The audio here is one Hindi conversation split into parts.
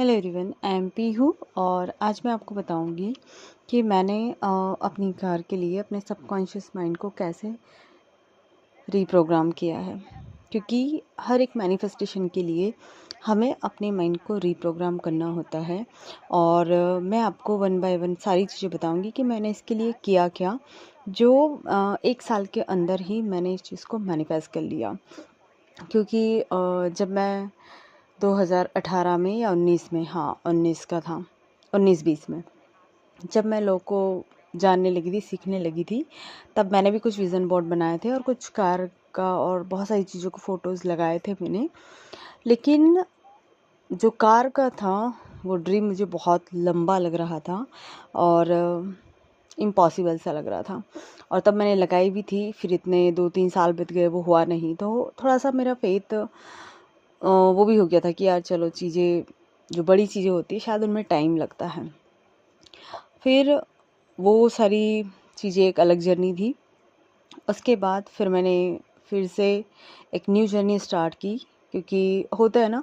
Hello everyone, I am Pihu और आज मैं आपको बताऊंगी कि मैंने अपनी कार के लिए अपने सबकॉन्शियस माइंड को कैसे रीप्रोग्राम किया है। क्योंकि हर एक मैनिफेस्टेशन के लिए हमें अपने माइंड को रीप्रोग्राम करना होता है और मैं आपको वन बाय वन सारी चीज़ें बताऊंगी कि मैंने इसके लिए किया क्या, जो 1 साल के अंदर ही मैंने इस चीज़ को मैनिफेस्ट कर लिया। क्योंकि जब मैं 2018 में या 19 में, हाँ 19 का था, 19-20 में जब मैं लोगों को जानने लगी थी, सीखने लगी थी, तब मैंने भी कुछ विज़न बोर्ड बनाए थे और कुछ कार का और बहुत सारी चीज़ों को फ़ोटोज़ लगाए थे मैंने। लेकिन जो कार का था वो ड्रीम मुझे बहुत लंबा लग रहा था और इम्पॉसिबल सा लग रहा था। और तब मैंने लगाई भी थी, फिर इतने 2-3 साल बीत गए, वो हुआ नहीं। तो थोड़ा सा मेरा फेथ वो भी हो गया था कि यार चलो, चीज़ें जो बड़ी चीज़ें होती है शायद उनमें टाइम लगता है। फिर वो सारी चीज़ें एक अलग जर्नी थी। उसके बाद फिर मैंने फिर से एक न्यू जर्नी स्टार्ट की। क्योंकि होता है ना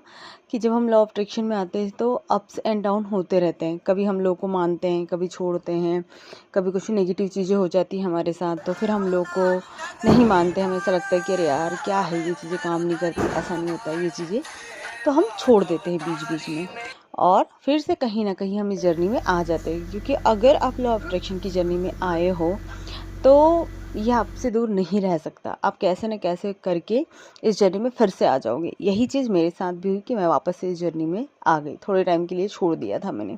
कि जब हम लॉ ऑफ अट्रैक्शन में आते हैं तो अप्स एंड डाउन होते रहते हैं। कभी हम लोग को मानते हैं, कभी छोड़ते हैं, कभी कुछ नेगेटिव चीज़ें हो जाती हैं हमारे साथ, तो फिर हम लोग को नहीं मानते। हमें ऐसा लगता है कि अरे यार क्या है, ये चीज़ें काम नहीं करती, ऐसा नहीं होता है ये चीज़ें, तो हम छोड़ देते हैं बीच बीच में। और फिर से कहीं ना कहीं हम इस जर्नी में आ जाते हैं। क्योंकि अगर आप लॉ ऑफ अट्रैक्शन की जर्नी में आए हो तो ये आपसे दूर नहीं रह सकता। आप कैसे न कैसे करके इस जर्नी में फिर से आ जाओगे। यही चीज़ मेरे साथ भी हुई कि मैं वापस से इस जर्नी में आ गई। थोड़े टाइम के लिए छोड़ दिया था मैंने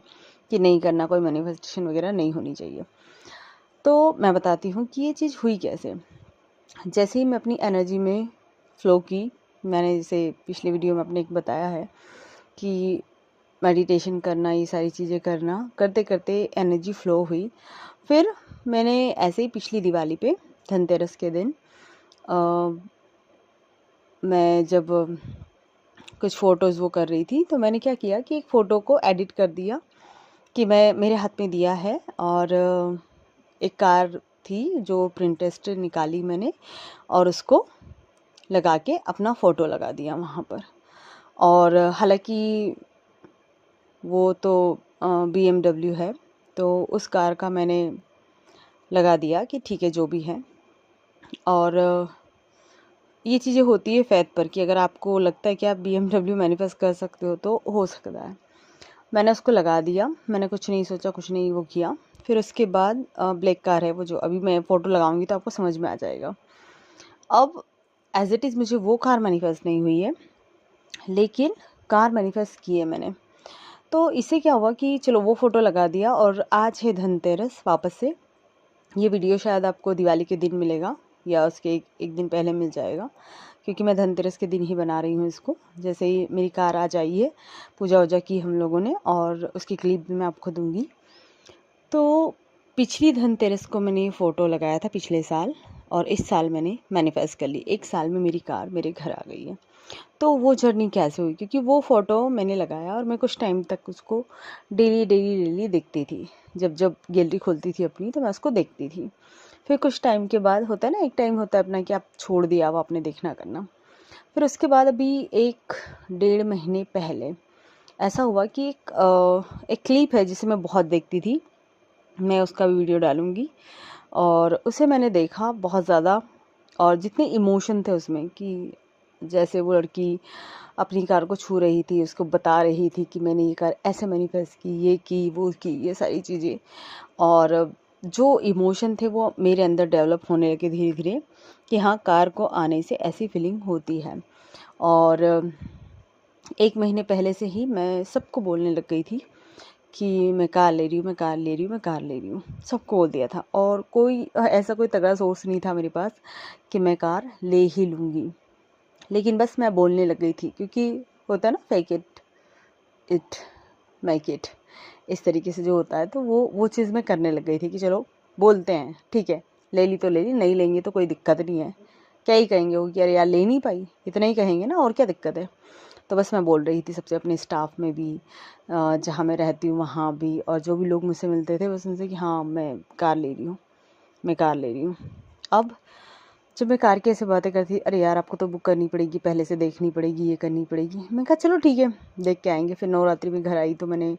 कि नहीं करना, कोई मैनिफेस्टेशन वगैरह नहीं होनी चाहिए। तो मैं बताती हूँ कि ये चीज़ हुई कैसे। जैसे ही मैं अपनी एनर्जी में फ़्लो की, मैंने जैसे पिछले वीडियो में आपने एक बताया है कि मेडिटेशन करना, ये सारी चीज़ें करना, करते करते एनर्जी फ़्लो हुई। फिर मैंने ऐसे ही पिछली दिवाली पे धनतेरस के दिन मैं जब कुछ फ़ोटोज़ वो कर रही थी, तो मैंने क्या किया कि एक फ़ोटो को एडिट कर दिया कि मैं मेरे हाथ में दिया है। और एक कार थी जो प्रिंटेस्ट निकाली मैंने और उसको लगा के अपना फ़ोटो लगा दिया वहाँ पर। और हालांकि वो तो BMW है, तो उस कार का मैंने लगा दिया कि ठीक है जो भी है। और ये चीज़ें होती है फ़ैथ पर कि अगर आपको लगता है कि आप BMW मैनिफेस्ट कर सकते हो तो हो सकता है। मैंने उसको लगा दिया, मैंने कुछ नहीं सोचा, कुछ नहीं वो किया। फिर उसके बाद ब्लैक कार है वो, जो अभी मैं फ़ोटो लगाऊंगी तो आपको समझ में आ जाएगा। अब एज इट इज़ मुझे वो कार मैनिफेस्ट नहीं हुई है, लेकिन कार मैनिफेस्ट की है मैंने। तो इससे क्या हुआ कि चलो वो फ़ोटो लगा दिया और आज है धनतेरस वापस से। ये वीडियो शायद आपको दिवाली के दिन मिलेगा या उसके एक दिन पहले मिल जाएगा, क्योंकि मैं धनतेरस के दिन ही बना रही हूँ इसको। जैसे ही मेरी कार आ जाई है, पूजा वूजा की हम लोगों ने, और उसकी क्लिप भी मैं आपको दूंगी। तो पिछली धनतेरस को मैंने ये फ़ोटो लगाया था पिछले साल, और इस साल मैंने मैनिफेस्ट कर ली। 1 साल में मेरी कार मेरे घर आ गई है। तो वो जर्नी कैसे हुई, क्योंकि वो फ़ोटो मैंने लगाया और मैं कुछ टाइम तक उसको डेली डेली डेली देखती थी। जब जब गैलरी खोलती थी अपनी तो मैं उसको देखती थी। फिर कुछ टाइम के बाद होता है ना, एक टाइम होता है अपना कि आप छोड़ दिया, वो आपने देखना करना। फिर उसके बाद अभी 1-1.5 महीने पहले ऐसा हुआ कि एक क्लिप है जिसे मैं बहुत देखती थी, मैं उसका भी वीडियो डालूंगी। और उसे मैंने देखा बहुत ज़्यादा, और जितने इमोशन थे उसमें कि जैसे वो लड़की अपनी कार को छू रही थी, उसको बता रही थी कि मैंने ये कार ऐसे मैनिफेस्ट की, ये की, वो की, ये सारी चीज़ें। और जो इमोशन थे वो मेरे अंदर डेवलप होने लगे धीरे धीरे कि हाँ, कार को आने से ऐसी फीलिंग होती है। और 1 महीने पहले से ही मैं सबको बोलने लग गई थी कि मैं कार ले रही हूँ, मैं कार ले रही हूँ, मैं कार ले रही हूँ। सबको बोल दिया था, और कोई ऐसा कोई तगड़ा सोर्स नहीं था मेरे पास कि मैं कार ले ही लूँगी। लेकिन बस मैं बोलने लग गई थी, क्योंकि होता है ना, फेक इट मेक इट, इस तरीके से जो होता है। तो वो चीज़ मैं करने लग गई थी कि चलो बोलते हैं, ठीक है, ले ली तो ले ली, नहीं लेंगे तो कोई दिक्कत नहीं है। क्या ही कहेंगे वो कि अरे यार ले नहीं पाई, इतना ही कहेंगे ना, और क्या दिक्कत है। तो बस मैं बोल रही थी सबसे, अपने स्टाफ में भी, जहाँ मैं रहती हूँ वहाँ भी, और जो भी लोग मुझसे मिलते थे बस उनसे कि हाँ मैं कार ले रही हूँ, मैं कार ले रही हूँ। अब जब मैं कार की ऐसे बातें करती, अरे यार आपको तो बुक करनी पड़ेगी, पहले से देखनी पड़ेगी, ये करनी पड़ेगी। मैं कहा चलो ठीक है, देख के आएंगे। फिर नवरात्रि में घर आई तो मैंने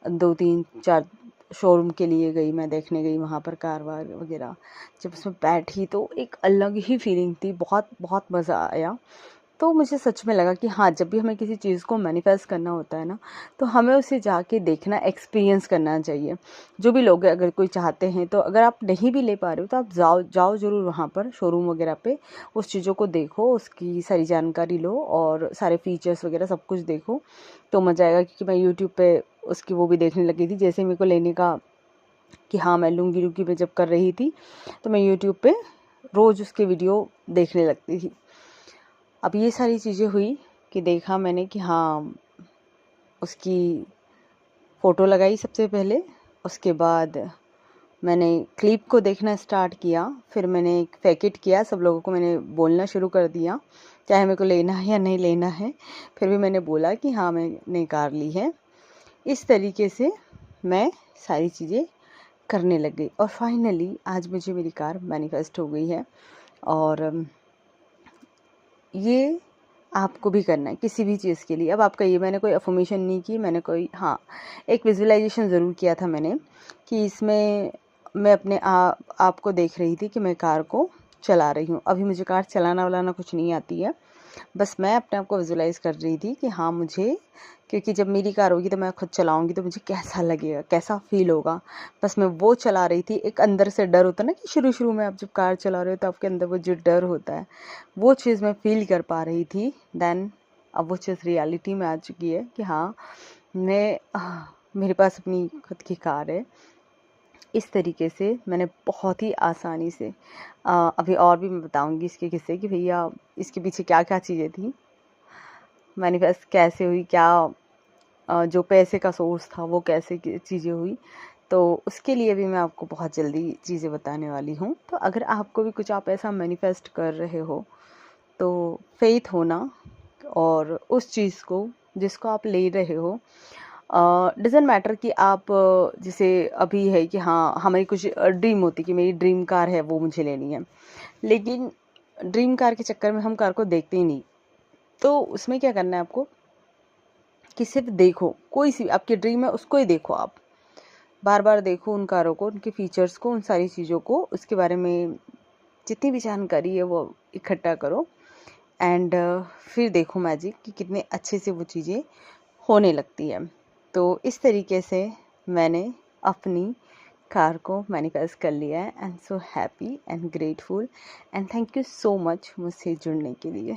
2-3-4 शोरूम के लिए गई, मैं देखने गई वहाँ पर कार वार वगैरह। जब उसमें बैठी तो एक अलग ही फीलिंग थी, बहुत बहुत मज़ा आया। तो मुझे सच में लगा कि हाँ, जब भी हमें किसी चीज़ को मैनिफेस्ट करना होता है ना, तो हमें उसे जाके देखना, एक्सपीरियंस करना चाहिए। जो भी लोग अगर कोई चाहते हैं, तो अगर आप नहीं भी ले पा रहे हो तो आप जाओ ज़रूर वहाँ पर शोरूम वगैरह पे, उस चीज़ों को देखो, उसकी सारी जानकारी लो और सारे फीचर्स वगैरह सब कुछ देखो, तो मज़ा आएगा। क्योंकि मैं यूट्यूब पे उसकी वो भी देखने लगी थी, जैसे मेरे को लेने का कि हाँ मैं लूँगी मैं जब कर रही थी, तो मैं यूट्यूब पे रोज़ उसके वीडियो देखने लगती थी। अब ये सारी चीज़ें हुई कि देखा मैंने कि हाँ, उसकी फ़ोटो लगाई सबसे पहले, उसके बाद मैंने क्लिप को देखना स्टार्ट किया, फिर मैंने एक फेक इट किया, सब लोगों को मैंने बोलना शुरू कर दिया, चाहे मेरे को लेना है या नहीं लेना है, फिर भी मैंने बोला कि हाँ मैंने कार ली है। इस तरीके से मैं सारी चीज़ें करने लग गई और फाइनली आज मुझे मेरी कार मैनिफेस्ट हो गई है। और ये आपको भी करना है किसी भी चीज़ के लिए। अब आपका ये, मैंने कोई अफर्मेशन नहीं की, मैंने कोई, हाँ एक विजुअलाइजेशन ज़रूर किया था मैंने कि इसमें मैं अपने आप को देख रही थी कि मैं कार को चला रही हूँ। अभी मुझे कार चलाना वालाना कुछ नहीं आती है, बस मैं अपने आप को विजुअलाइज़ कर रही थी कि हाँ मुझे, क्योंकि जब मेरी कार होगी तो मैं खुद चलाऊंगी तो मुझे कैसा लगेगा, कैसा फील होगा, बस मैं वो चला रही थी। एक अंदर से डर होता है ना कि शुरू आप जब कार चला रहे हो तो आपके अंदर वो जो डर होता है, वो चीज़ मैं फील कर पा रही थी। देन अब वो चीज़ रियलिटी में आ चुकी है कि हाँ मेरे पास अपनी खुद की कार है। इस तरीके से मैंने बहुत ही आसानी से अभी और भी मैं बताऊंगी इसके किस्से कि भैया इसके पीछे क्या क्या चीज़ें थी, मैनिफेस्ट कैसे हुई, क्या जो पैसे का सोर्स था वो कैसे चीज़ें हुई, तो उसके लिए भी मैं आपको बहुत जल्दी चीज़ें बताने वाली हूँ। तो अगर आपको भी कुछ आप ऐसा मैनिफेस्ट कर रहे हो तो फेथ होना और उस चीज़ को जिसको आप ले रहे हो, डजेंट मैटर कि आप जैसे अभी है कि हाँ हमारी कुछ ड्रीम होती कि मेरी ड्रीम कार है वो मुझे लेनी है, लेकिन ड्रीम कार के चक्कर में हम कार को देखते ही नहीं। तो उसमें क्या करना है आपको कि सिर्फ देखो, कोई सी आपकी ड्रीम है उसको ही देखो, आप बार बार देखो उन कारों को, उनके फीचर्स को, उन सारी चीज़ों को, उसके बारे में जितनी भी जानकारी है वो इकट्ठा करो एंड फिर देखो मैजिक कि कितने अच्छे से वो चीज़ें होने लगती है। तो इस तरीके से मैंने अपनी कार को मैनिफेस्ट कर लिया है and so happy and grateful and thank you so much मुझसे जुड़ने के लिए।